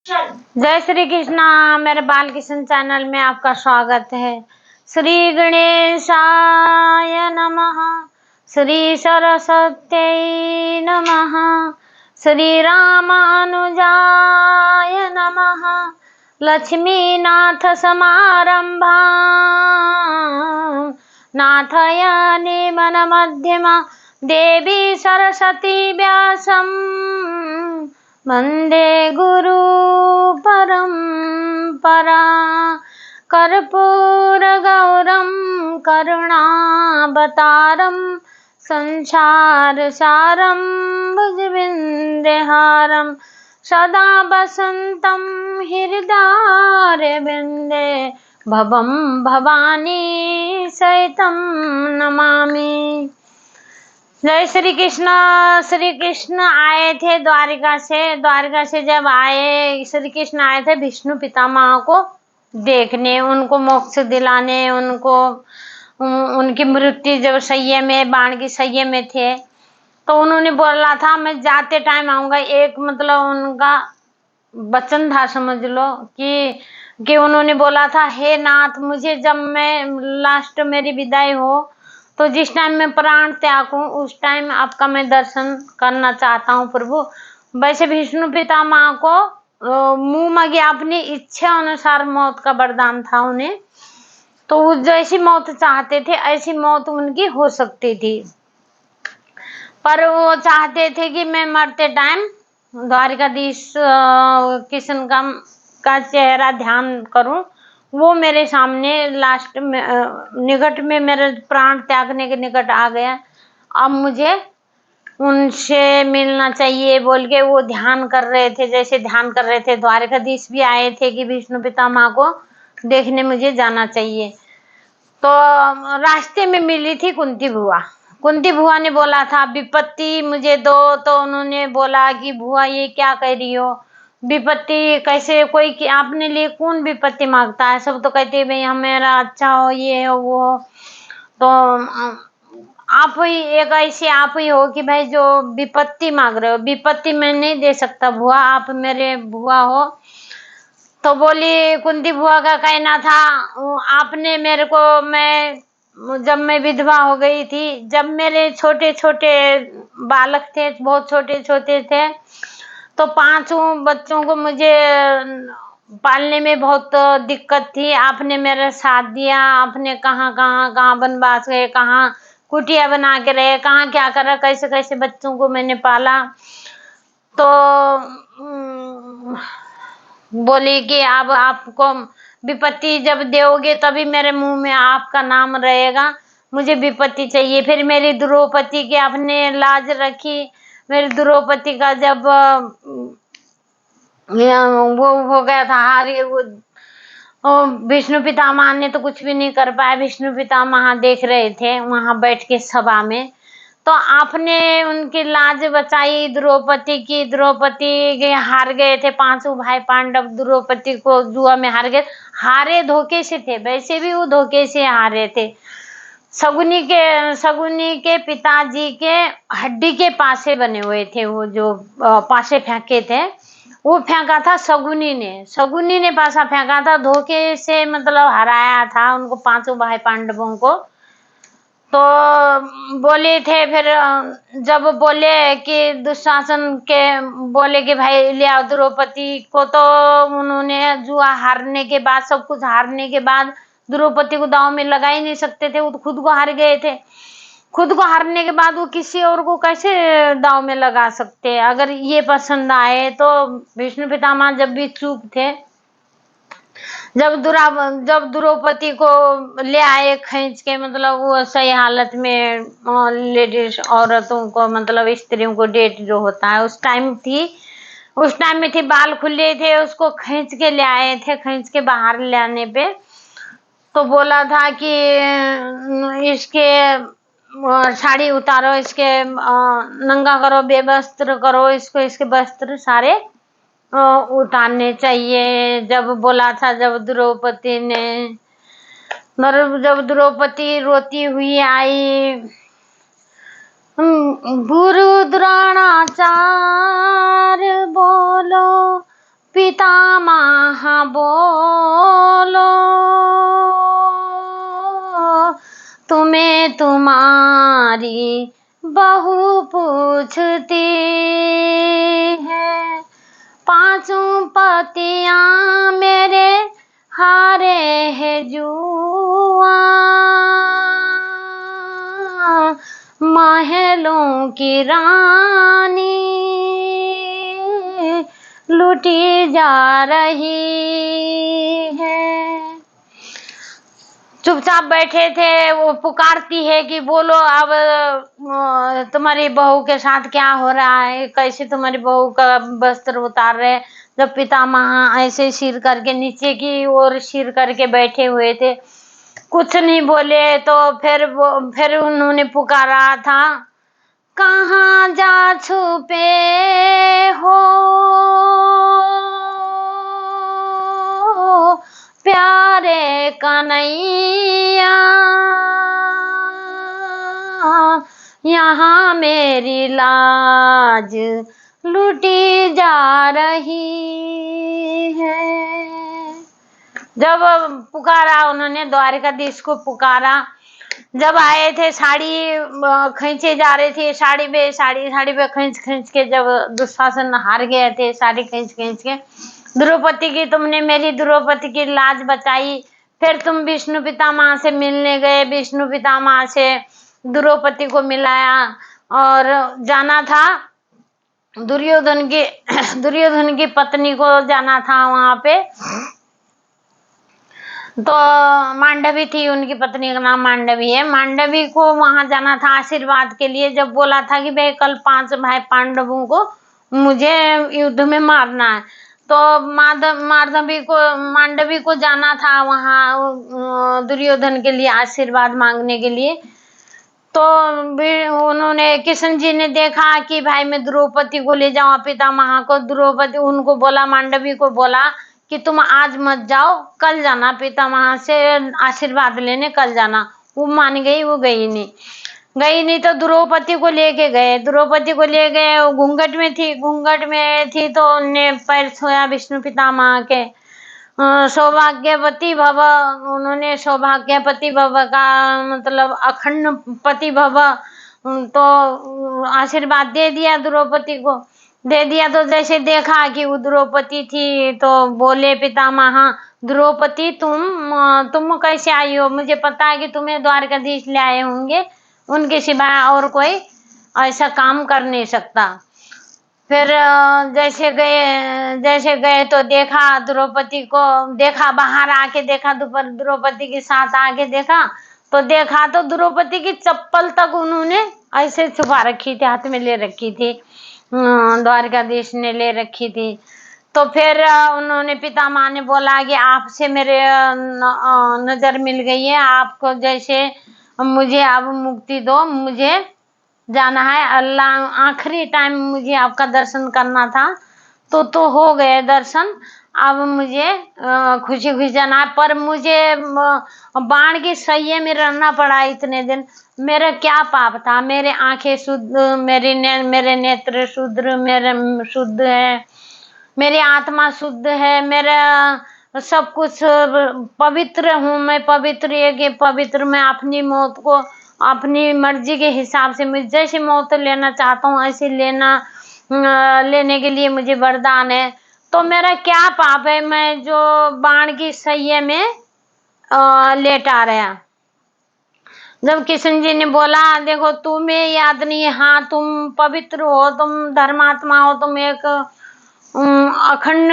जय श्री कृष्णा। मेरे बाल किशन चैनल में आपका स्वागत है। श्री गणेशाय नमः, श्री सरस्वत्यै नमः, श्री रामानुजाय नमः। लक्ष्मीनाथ समारंभां नाथयानि मन मध्यमा, देवी सरस्वती व्यासं वन्दे गुरु परंपरा। कर्पूरगौरं करुणावतारं संसारसारं भुजविन्दहारं सदा वसन्तं हृदयारविन्दे भवं भवानी सहितं नमामि। जय श्री कृष्ण। श्री कृष्ण आए थे द्वारिका से जब आए श्री कृष्ण आए थे विष्णु पितामह को देखने, उनको मोक्ष दिलाने, उनको उनकी मृत्यु जब सैया में, बाण की सैया में थे तो उन्होंने बोला था मैं जाते टाइम आऊंगा। एक मतलब उनका वचन था, समझ लो कि उन्होंने बोला था हे नाथ, मुझे जब मैं लास्ट मेरी विदाई हो तो जिस टाइम मैं प्राण त्यागूं उस टाइम आपका मैं दर्शन करना चाहता हूँ प्रभु। वैसे विष्णु पितामह को मुंह मांगी अपनी इच्छा अनुसार मौत का वरदान था उन्हें, तो वो जैसी मौत चाहते थे ऐसी मौत उनकी हो सकती थी। पर वो चाहते थे कि मैं मरते टाइम द्वारिकाधीश किशन का चेहरा ध्यान करूं, वो मेरे सामने लास्ट में निकट में मेरे प्राण त्यागने के निकट आ गया, अब मुझे उनसे मिलना चाहिए बोल के वो ध्यान कर रहे थे। जैसे ध्यान कर रहे थे द्वारिकाधीश भी आए थे कि विष्णु पितामह को देखने मुझे जाना चाहिए। तो रास्ते में मिली थी कुंती बुआ। कुंती बुआ ने बोला था विपत्ति मुझे दो, तो उन्होंने बोला कि बुआ ये क्या कह रही हो, विपत्ति कैसे, कोई कि आपने लिए कौन विपत्ति मांगता है, सब तो कहते हैं भाई हमारा अच्छा हो, ये हो वो हो। तो आप ही एक ऐसे आप ही हो कि भाई जो विपत्ति मांग रहे हो, विपत्ति मैं नहीं दे सकता बुआ, आप मेरे बुआ हो। तो बोली कुंती बुआ का कहना था आपने मेरे को, मैं जब मैं विधवा हो गई थी, जब मेरे छोटे छोटे बालक थे, बहुत छोटे छोटे थे, तो 5 बच्चों को मुझे पालने में बहुत दिक्कत थी, आपने मेरा साथ दिया, आपने कहाँ वनवास गए, कहाँ कुटिया बना के रहे, कहाँ क्या करा, कैसे कैसे बच्चों को मैंने पाला। तो बोली कि अब आपको विपत्ति जब दोगे तभी मेरे मुंह में आपका नाम रहेगा, मुझे विपत्ति चाहिए। फिर मेरी द्रौपदी की आपने लाज रखी, मेरी द्रौपदी का जब वो हो गया था हारी, वो विष्णु पितामह ने तो कुछ भी नहीं कर पाया, विष्णु पितामह देख रहे थे वहां बैठ के सभा में, तो आपने उनकी लाज बचाई द्रौपदी की। द्रौपदी हार गए थे, 5 भाई पांडव द्रौपदी को जुआ में हार गए, हारे धोखे से थे, वैसे भी वो धोखे से हारे थे। शकुनी के पिताजी के हड्डी के पासे बने हुए थे, वो जो पासे फेंके थे वो फेंका था शकुनी ने पासा फेंका था, धोखे से मतलब हराया था उनको 5 भाई पांडवों को। तो बोले थे फिर जब बोले कि दुशासन के बोले कि भाई ले आओ द्रौपदी को, तो उन्होंने जुआ हारने के बाद, सब कुछ हारने के बाद द्रौपदी को दांव में लगा ही नहीं सकते थे, वो तो खुद को हार गए थे। खुद को हारने के बाद वो किसी और को कैसे दांव में लगा सकते हैं। अगर ये पसंद आए तो विष्णु पितामह जब भी चुप थे, जब द्रौपदी को ले आए खींच के, मतलब वो सही हालत में लेडीज औरतों को, मतलब स्त्रियों को डेट जो होता है उस टाइम में थी, बाल खुले थे, उसको खींच के ले आए थे। खींच के बाहर ले आने पे तो बोला था कि इसके साड़ी उतारो, इसके नंगा करो, बेवस्त्र करो इसको, इसके वस्त्र सारे उतारने चाहिए। जब बोला था, जब द्रौपदी रोती हुई आई, गुरु द्रोणाचार्य बोलो पितामह बोलो, तुम्हें तुम्हारी बहू पूछती है। पांचों पतियां मेरे हारे है जुआ, महलों की रानी लूटी जा रही है। चुपचाप बैठे थे, वो पुकारती है कि बोलो अब तुम्हारी बहू के साथ क्या हो रहा है, कैसे तुम्हारी बहू का वस्त्र उतार रहे। जब पितामह ऐसे सिर करके नीचे की ओर सिर करके बैठे हुए थे, कुछ नहीं बोले। तो फिर उन्होंने पुकारा था, कहाँ जा छुपे हो प्यारे कन्हैया, यहाँ मेरी लाज लूटी जा रही है। जब पुकारा उन्होंने, द्वारिकाधीश को पुकारा, जब आए थे साड़ी खींचे जा रहे थे, साड़ी पे खींच के जब दुशासन हार गए थे, साड़ी खींच के, द्रौपदी की, तुमने मेरी द्रौपदी की लाज बचाई। फिर तुम विष्णु पितामह से मिलने गए, विष्णु पितामह से द्रौपदी को मिलाया और जाना था दुर्योधन की पत्नी को जाना था वहां पे। तो मांडवी थी, उनकी पत्नी का नाम मांडवी है। मांडवी को वहां जाना था आशीर्वाद के लिए। जब बोला था कि भाई कल 5 भाई पांडवों को मुझे युद्ध में मारना है, तो मांडवी को जाना था वहां दुर्योधन के लिए आशीर्वाद मांगने के लिए। तो उन्होंने, किशन जी ने देखा कि भाई मैं द्रौपदी को ले जाऊं पितामह को। द्रौपदी उनको बोला, मांडवी को बोला कि तुम आज मत जाओ, कल जाना पितामह से आशीर्वाद लेने, कल जाना। वो मान गई, वो गई नहीं तो द्रौपदी को लेके गए। द्रौपदी को ले गए, वो घूंघट में थी तो उन्होंने पैर छुआ विष्णु पितामह के। सौभाग्यवती भव, उन्होंने सौभाग्यवती भव का मतलब अखंड पति भव, तो आशीर्वाद दे दिया द्रौपदी को। दे दिया तो जैसे देखा कि वो द्रौपदी थी तो बोले पितामह, द्रौपदी तुम कैसे आई हो? मुझे पता है कि तुम्हें द्वारकाधीश ले आए होंगे, उनके सिवाय और कोई ऐसा काम कर नहीं सकता। फिर जैसे गए तो देखा द्रौपदी को, देखा बाहर आके देखा, द्रौपदी के साथ आके देखा तो द्रौपदी की चप्पल तक उन्होंने ऐसे छुपा रखी थी, हाथ में ले रखी थी, द्वारकाधीश ने ले रखी थी। तो फिर उन्होंने, पितामह ने बोला कि आपसे मेरे नजर मिल गई है, आपको जैसे मुझे अब मुक्ति दो, मुझे जाना है अल्लाह, आखिरी टाइम मुझे आपका दर्शन करना था। तो हो गए दर्शन। अब मुझे खुशी जाना है, पर मुझे बाण की सैये में रहना पड़ा इतने दिन। मेरा क्या पाप था? मेरे आंखें शुद्ध, मेरे नेत्र शुद्ध है, मेरी आत्मा शुद्ध है, मेरा सब कुछ पवित्र हूँ मैं, पवित्र मैं अपनी मौत को अपनी मर्जी के हिसाब से, मुझे जैसे मौत लेना चाहता हूँ ऐसे लेने के लिए मुझे वरदान है। तो मेरा क्या पाप है मैं जो बाण की सैये में लेटा रहा? जब किशन जी ने बोला, देखो तुम्हें याद नहीं है, हाँ तुम पवित्र हो, तुम धर्मात्मा हो, तुम एक अखंड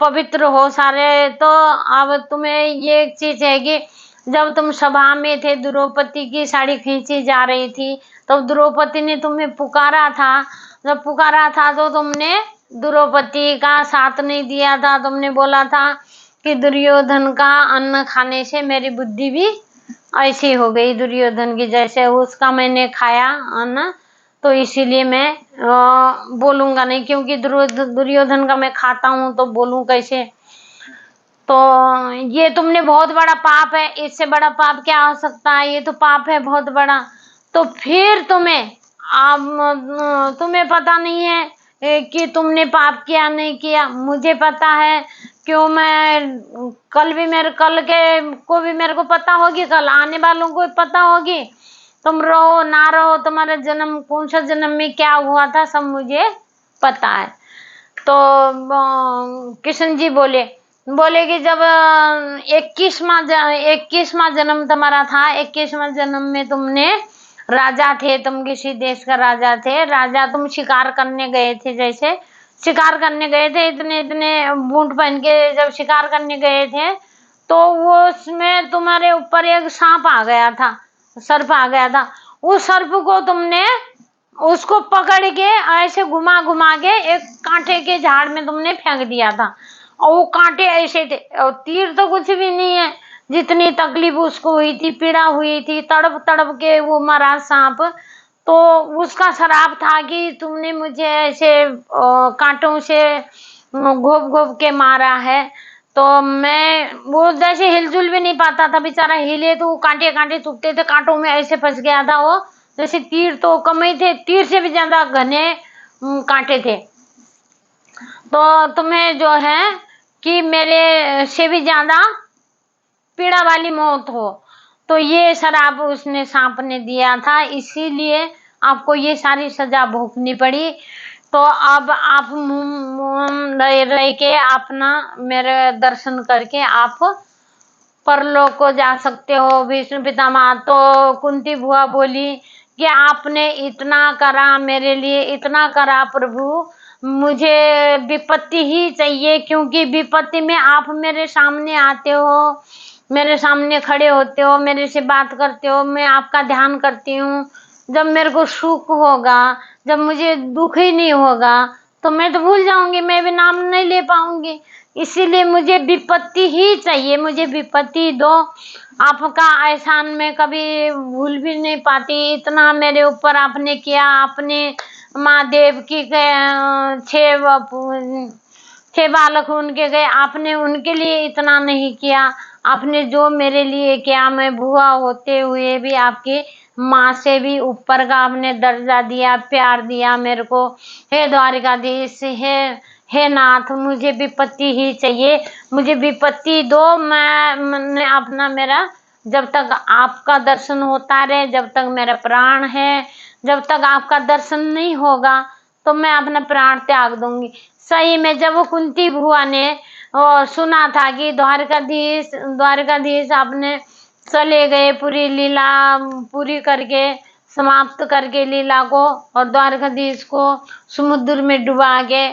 पवित्र हो सारे। तो अब तुम्हें ये एक चीज है कि जब तुम सभा में थे, द्रौपदी की साड़ी खींची जा रही थी, तो द्रौपदी ने तुम्हें पुकारा था। जब पुकारा था तो तुमने द्रौपदी का साथ नहीं दिया था। तुमने बोला था कि दुर्योधन का अन्न खाने से मेरी बुद्धि भी ऐसी हो गई दुर्योधन की जैसे, उसका मैंने खाया अन्न, तो इसीलिए मैं बोलूंगा नहीं, क्योंकि दुर्योधन का मैं खाता हूँ तो बोलूं कैसे? तो ये तुमने बहुत बड़ा पाप है, इससे बड़ा पाप क्या हो सकता है? ये तो पाप है बहुत बड़ा। तो फिर तुम्हें पता नहीं है कि तुमने पाप किया नहीं किया, मुझे पता है। क्यों मैं कल को भी मेरे को पता होगी, कल आने वालों को भी पता होगी। तुम रहो ना रहो, तुम्हारा जन्म कौन सा जन्म में क्या हुआ था सब मुझे पता है। तो किशन जी बोले कि जब 21वां जन्म तुम्हारा था, 21वां जन्म में तुमने राजा थे, तुम किसी देश का राजा थे। राजा तुम शिकार करने गए थे, जैसे शिकार करने गए थे, इतने इतने बूट पहन के जब शिकार करने गए थे, तो वो उसमें तुम्हारे ऊपर एक सांप आ गया था, सर्प आ गया था। उस सर्प को तुमने उसको पकड़ के ऐसे घुमा घुमा के एक कांटे के झाड़ में तुमने फेंक दिया था। और वो कांटे ऐसे थे, और तीर तो कुछ भी नहीं है। जितनी तकलीफ उसको हुई थी, पीड़ा हुई थी, तड़प तड़प के वो मरा सांप। तो उसका श्राप था कि तुमने मुझे ऐसे कांटों से घोप घोप के मारा है। तो मैं वो जैसे हिलजुल भी नहीं पाता था बेचारा, हिले तो कांटे कांटे चुभते थे, कांटों में ऐसे फंस गया था वो। जैसे तीर तो कम ही थे, तीर से भी ज्यादा घने कांटे थे। तो तुम्हें जो है कि मेरे से भी ज्यादा पीड़ा वाली मौत हो। तो ये श्राप उसने सांप ने दिया था, इसीलिए आपको ये सारी सजा भोगनी पड़ी। तो अब आप रह के अपना मेरे दर्शन करके आप परलोक को जा सकते हो। विष्णु पितामह। तो कुंती बुआ बोली कि आपने इतना करा मेरे लिए, इतना करा प्रभु, मुझे विपत्ति ही चाहिए, क्योंकि विपत्ति में आप मेरे सामने आते हो, मेरे सामने खड़े होते हो, मेरे से बात करते हो, मैं आपका ध्यान करती हूँ। जब मेरे को सुख होगा, जब मुझे दुख ही नहीं होगा, तो मैं तो भूल जाऊंगी, मैं भी नाम नहीं ले पाऊंगी। इसीलिए मुझे विपत्ति ही चाहिए, मुझे विपत्ति दो। आपका एहसान मैं कभी भूल भी नहीं पाती। इतना मेरे ऊपर आपने किया। आपने माँ देव की 6 बालक उनके गए, आपने उनके लिए इतना नहीं किया। आपने जो मेरे लिए किया, मैं बुआ होते हुए भी आपकी माँ से भी ऊपर का आपने दर्जा दिया, प्यार दिया मेरे को। हे द्वारिकाधीश, हे नाथ, मुझे विपत्ति ही चाहिए, मुझे विपत्ति दो। मैं अपना मेरा जब तक आपका दर्शन होता रहे, जब तक मेरा प्राण है, जब तक आपका दर्शन नहीं होगा, तो मैं अपना प्राण त्याग दूंगी। सही में जब वो कुंती बुआ ने सुना था कि द्वारिकाधीश आपने चले गए, पूरी लीला पूरी करके, समाप्त करके लीला को, और द्वारकाधीश को समुद्र में डुबा के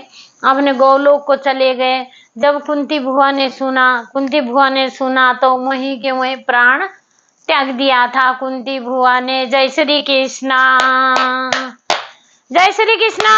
अपने गोलोक को चले गए। जब कुंती बुआ ने सुना तो वहीं के वहीं प्राण त्याग दिया था कुंती बुआ ने। जय श्री कृष्णा, जय श्री कृष्णा।